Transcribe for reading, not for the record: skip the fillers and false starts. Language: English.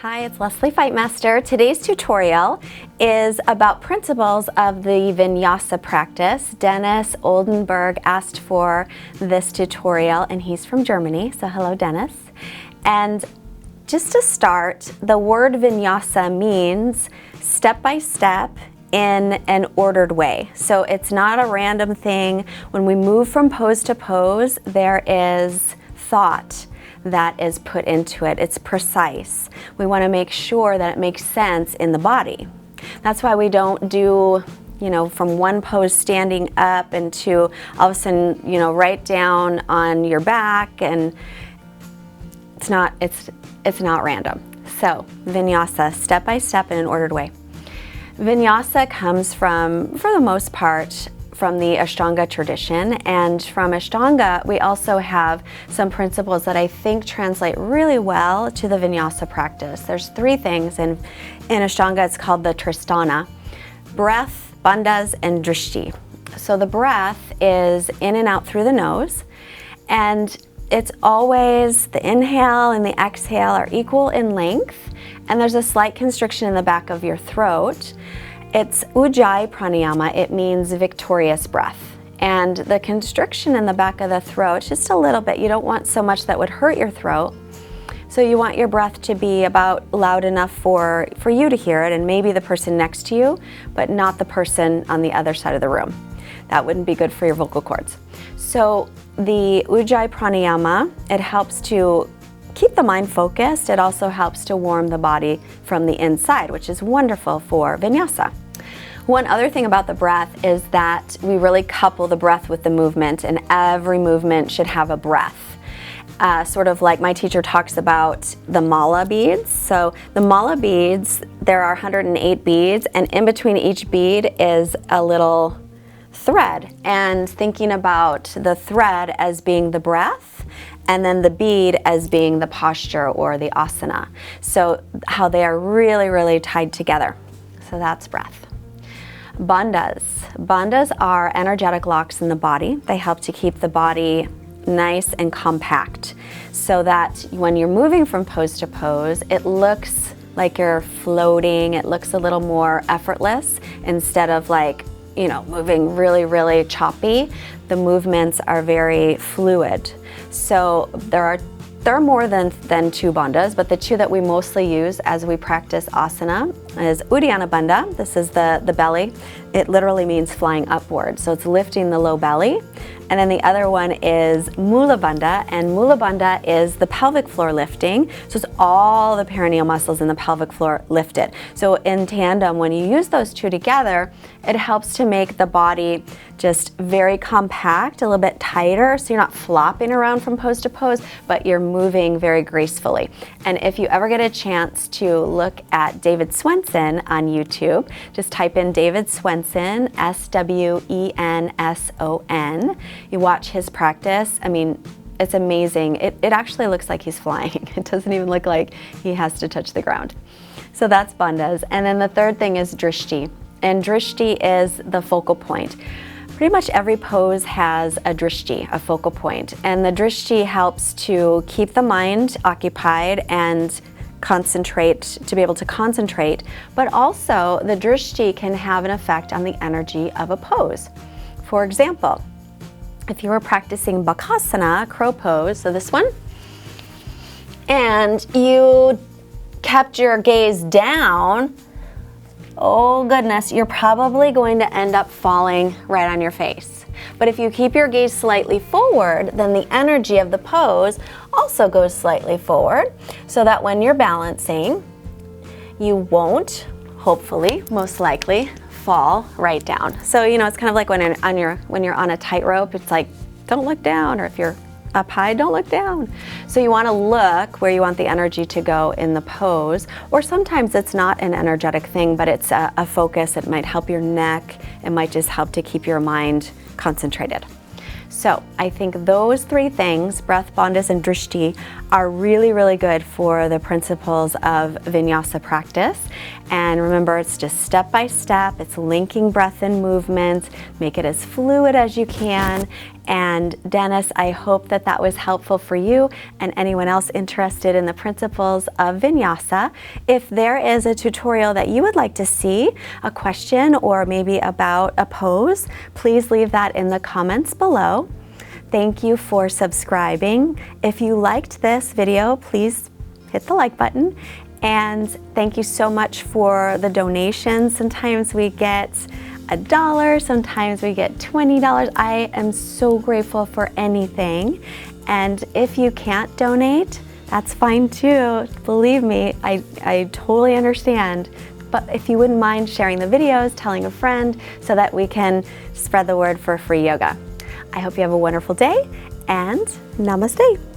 Hi, it's Lesley Fightmaster. Today's tutorial is about principles of the Vinyasa practice. Dennis Oldenburg asked for this tutorial and he's from Germany, so hello Dennis. And just to start, the word Vinyasa means step by step in an ordered way. So it's not a random thing. When we move from pose to pose, there is thought that is put into it. It's precise. We want to make sure that it makes sense in the body. That's why we don't do, from one pose standing up into all of a sudden, right down on your back, and it's not random. So Vinyasa, step by step in an ordered way. Vinyasa comes from, for the most part, from the Ashtanga tradition, and from Ashtanga we also have some principles that I think translate really well to the Vinyasa practice. There's three things in Ashtanga. It's called the Tristana: breath, bandhas, and drishti. So the breath is in and out through the nose, and it's always the inhale and the exhale are equal in length, and there's a slight constriction in the back of your throat. It's Ujjayi pranayama. It means victorious breath. And the constriction in the back of the throat, just a little bit. You don't want so much that would hurt your throat. So you want your breath to be about loud enough for you to hear it, and maybe the person next to you, but not the person on the other side of the room. That wouldn't be good for your vocal cords. So the Ujjayi pranayama, it helps to keep the mind focused. It also helps to warm the body from the inside, which is wonderful for Vinyasa. One other thing about the breath is that we really couple the breath with the movement, and every movement should have a breath. Sort of like my teacher talks about the mala beads. So the mala beads, there are 108 beads, and in between each bead is a little thread, and thinking about the thread as being the breath, and then the bead as being the posture or the asana. So how they are really, really tied together. So that's breath. Bandhas. Bandhas are energetic locks in the body. They help to keep the body nice and compact, so that when you're moving from pose to pose, it looks like you're floating. It looks a little more effortless instead of moving really, really choppy. The movements are very fluid. So there are more than two bandhas, but the two that we mostly use as we practice asana is Uddiyana Bandha. This is the belly. It literally means flying upward. So it's lifting the low belly. And then the other one is Mula Bandha, and Mula Bandha is the pelvic floor lifting. So it's all the perineal muscles in the pelvic floor lifted. So in tandem, when you use those two together, it helps to make the body just very compact, a little bit tighter, so you're not flopping around from pose to pose, but you're moving very gracefully. And if you ever get a chance to look at David Swenson on YouTube, just type in David Swenson, S-W-E-N-S-O-N. You watch his practice. I mean, it's amazing. It actually looks like he's flying. It doesn't even look like he has to touch the ground. So that's bandhas. And then the third thing is drishti. And drishti is the focal point. Pretty much every pose has a drishti, a focal point. And the drishti helps to keep the mind occupied and to be able to concentrate. But also, the drishti can have an effect on the energy of a pose. For example, if you were practicing Bakasana, crow pose, so this one, and you kept your gaze down, oh goodness, you're probably going to end up falling right on your face. But if you keep your gaze slightly forward, then the energy of the pose also goes slightly forward, so that when you're balancing, you won't, hopefully, most likely, fall right down. So it's kind of like when you're on a tightrope. It's like, don't look down, or if you're up high, don't look down. So you want to look where you want the energy to go in the pose. Or sometimes it's not an energetic thing, but it's a focus. It might help your neck. It might just help to keep your mind concentrated. So I think those three things, breath, bandhas, and drishti, are really, really good for the principles of Vinyasa practice. And remember, it's just step by step. It's linking breath and movement. Make it as fluid as you can. And Dennis, I hope that that was helpful for you and anyone else interested in the principles of Vinyasa. If there is a tutorial that you would like to see, a question or maybe about a pose, please leave that in the comments below. Thank you for subscribing. If you liked this video, please hit the like button. And thank you so much for the donations. Sometimes we get $1, sometimes we get $20. I am so grateful for anything. And if you can't donate, that's fine too. Believe me, I totally understand. But if you wouldn't mind sharing the videos, telling a friend, so that we can spread the word for free yoga. I hope you have a wonderful day, and namaste.